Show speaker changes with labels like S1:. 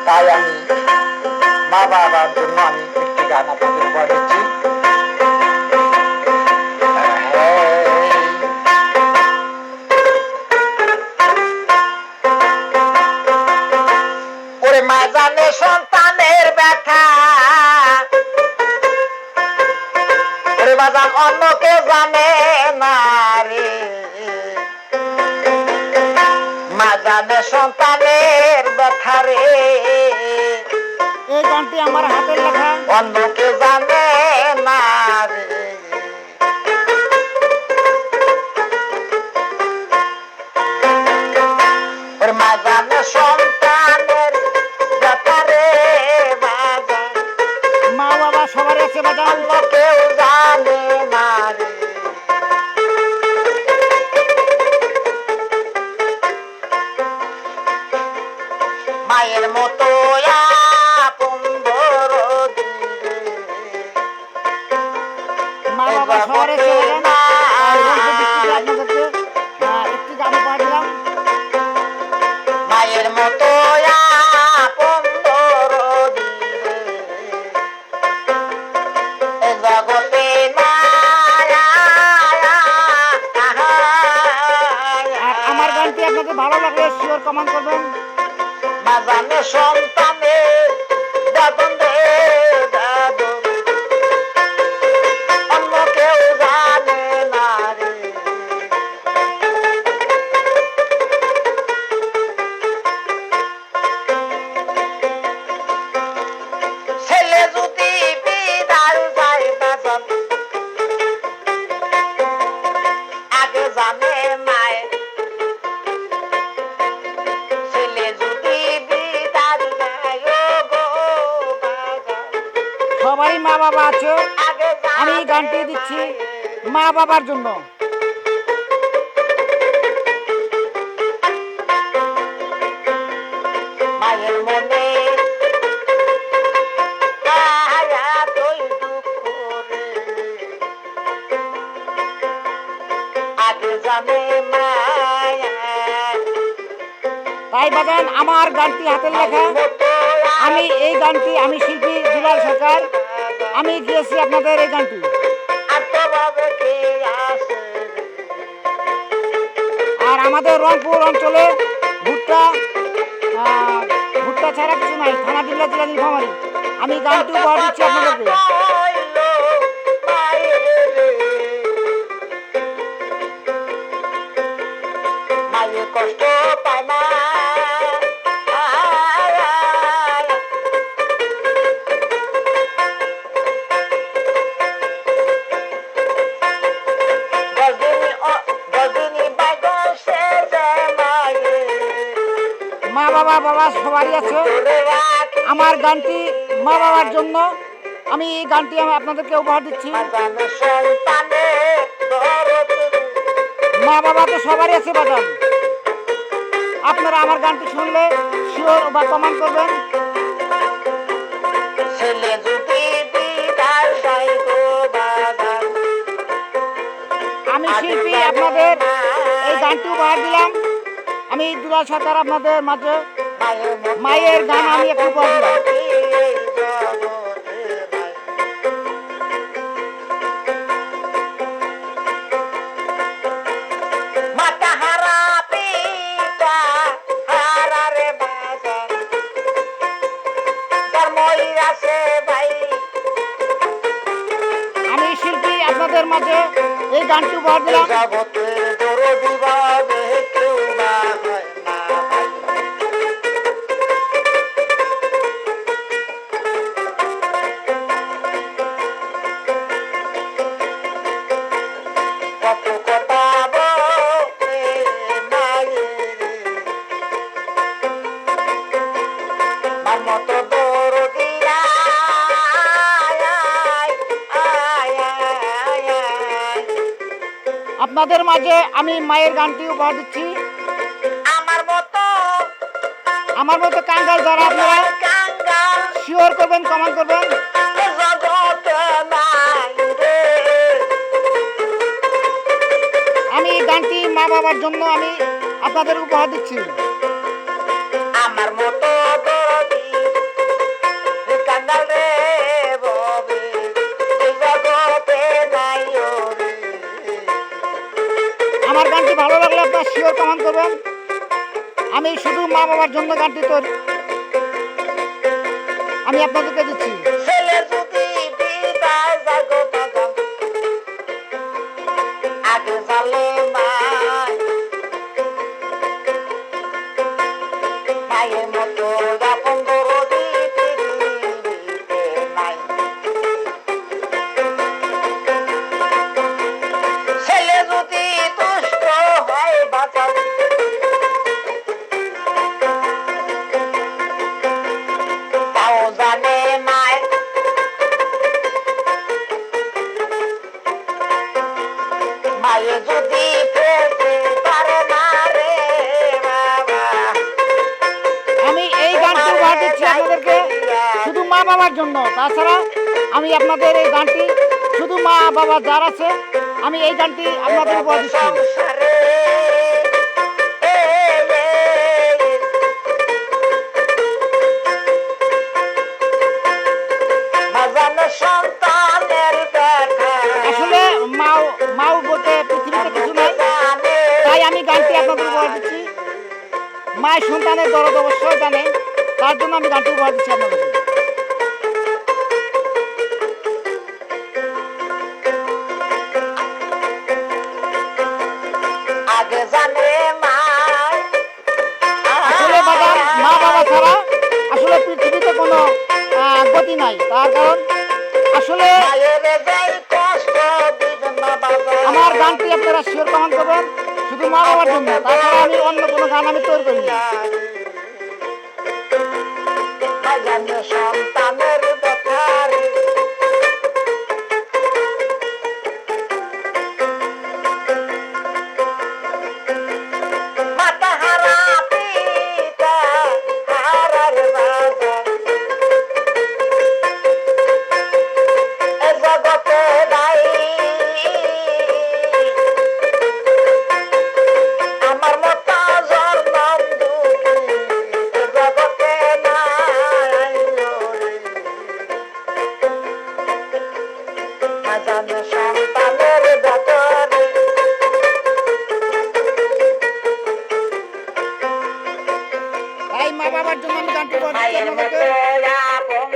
S1: তাই আমি মা বাবার জন্য আমি একটি গান আপনাদের উপহার দিচ্ছি। ওরে মা জানে সন্তানের ব্যথা, ওরে বাজান অন্য কেউ জানে না রে। মা জানে সন্তানের ব্যথা রে,
S2: এই গানটি আমার হাতের লেখা,
S1: অন্য কেউ জানে না রে। ওরে মা জানে সন্তানের ব্যথা রে,
S2: মা বাবা সবারই আছে বাজান,
S1: অন্য কেউ জানে না রে। মায়ের মতো আপন দরদি রে,
S2: মা বাবা সবারই আছে বাজান। আপনাদেরকে একটি গান উপহার দিলাম।
S1: মায়ের মতো আপন দরদি রে, এ জগতে
S2: আর আমার গানটি আপনাদের ভালো লাগলে শিওর কমেন্ট করবেন।
S1: মা জানে সন্তানের বেদন রে বেদন, অন্য কেউ জানে না রে। ছেলে যদি বিদায় যায় বেদন, আগে জানে মায়। ছেলে যদি বিদায় যায় গো বাবা,
S2: সবারই মা বাবা আছে,
S1: আগে
S2: আমি এই গানটি দিচ্ছি মা বাবার জন্য।
S1: মায়ের মনে তুই দুঃখ রে, আগে জানে মায়া।
S2: তাই বাজান আমার গানটি হাতের লেখা, আমি এই গানটি, আমি শিল্পী দুলাল সরকার, আমি গিয়েছি আপনাদের এই গানটি। আর আমাদের রংপুর অঞ্চলে ভুট্টা ভুট্টা ছাড়া কিছু নাই, থানা ডিমলা জেলা নীলফামারী। আমি গানটি উপহার দিচ্ছি আপনাদেরকে।
S1: মায়ের কষ্ট পায় না,
S2: মা বাবা বাবা সবারই আছে, আমার গানটি মা বাবার জন্য। আমি এই গানটি আমি আপনাদেরকে উপহার দিচ্ছি। মা বাবা তো সবারই আছে বাজান, আপনারা আমার গানটি শুনলে শিওর বা কমেন্ট করবেন।
S1: ছেলে যদি বিদায় যায় গো বাবা,
S2: আমি শিল্পী আপনাদের এই গানটি উপহার দিলাম। আমি দুলাল সরকার আপনাদের মাঝে মায়ের গান আমি একটু উপহার দিলাম।
S1: মাতা হারা পিতা হারা রে বাবা, তার মই আছে ভাই।
S2: আমি শিল্পী আপনাদের মাঝে এই গানটি উপহার দিলাম।
S1: জগতের দরদি বাবে কেউ না হয় না ভাই। কত কথা বলে মায়ের, মার মতো দরদি
S2: আপনাদের মাঝে আমি মায়ের গানটি উপহার দিচ্ছি। আমার মতো কাঙ্গাল যারা আপনারা শিওর করবেন, কমেন্ট করবেন। আমি এই গানটি মা বাবার জন্য আমি আপনাদের উপহার দিচ্ছি।
S1: আমার মতো
S2: আমি শুধু মা বাবার জন্য গানটি তৈরি আমি আপনাদেরকে দিচ্ছি।
S1: ছেলে যদি বিদায় যাগো বাজান আগে জালে মায় মায়ের মতো আপন দরদি পৃথিবীতে নাই। ছেলে যদি দুষ্ট হয় বাজান তাও জানে মায় মায়ে যদি ফেলতে পারে না রে বাবা
S2: আমি এই গানটি উপহার দিচ্ছি আপনাদেরকে শুধু মা বাবার জন্য। তাছাড়া আমি আপনাদের এই গানটি শুধু মা বাবা যার আছে আমি এই গানটি আপনাদের উপহার দিচ্ছি।
S1: সংসারে সন্তানের ব্যথা
S2: আসলে মাও বলতে পৃথিবীতে কিছু নাই, তাই আমি গানটি আপনাদের উপহার দিচ্ছি। মায়ের সন্তানের দরদ অবশ্যই জানে, তার জন্য আমি গানটি উপহার দিচ্ছি আপনাদেরকে।
S1: আগে জানে মায়
S2: আসলে বাবা মা বাবা ছাড়া আসলে পৃথিবীতে কোনো গতি নাই। তার কারণ আসলে
S1: মায়ের যাই কষ্ট দিবেন না বাবা
S2: আমার গানটি আপনারা শিওর কমেন্ট করবেন শুধু মা বাবার জন্য। তাছাড়া আমি অন্য কোনো গান আমি তৈরি করি না।
S1: জানে সন্তানের ব্যথার মাতা হারা পিতা হারার বাজার এ জগতে নাই আমার মতো জন্ম দুঃখী এ জগতে নাই জানে সন্তানের ব্যাপারে
S2: তাই মা বাবার জন্য আমি গানটি উপহার দিচ্ছি
S1: মায়ের
S2: আপনাদেরকে।
S1: মতো আপন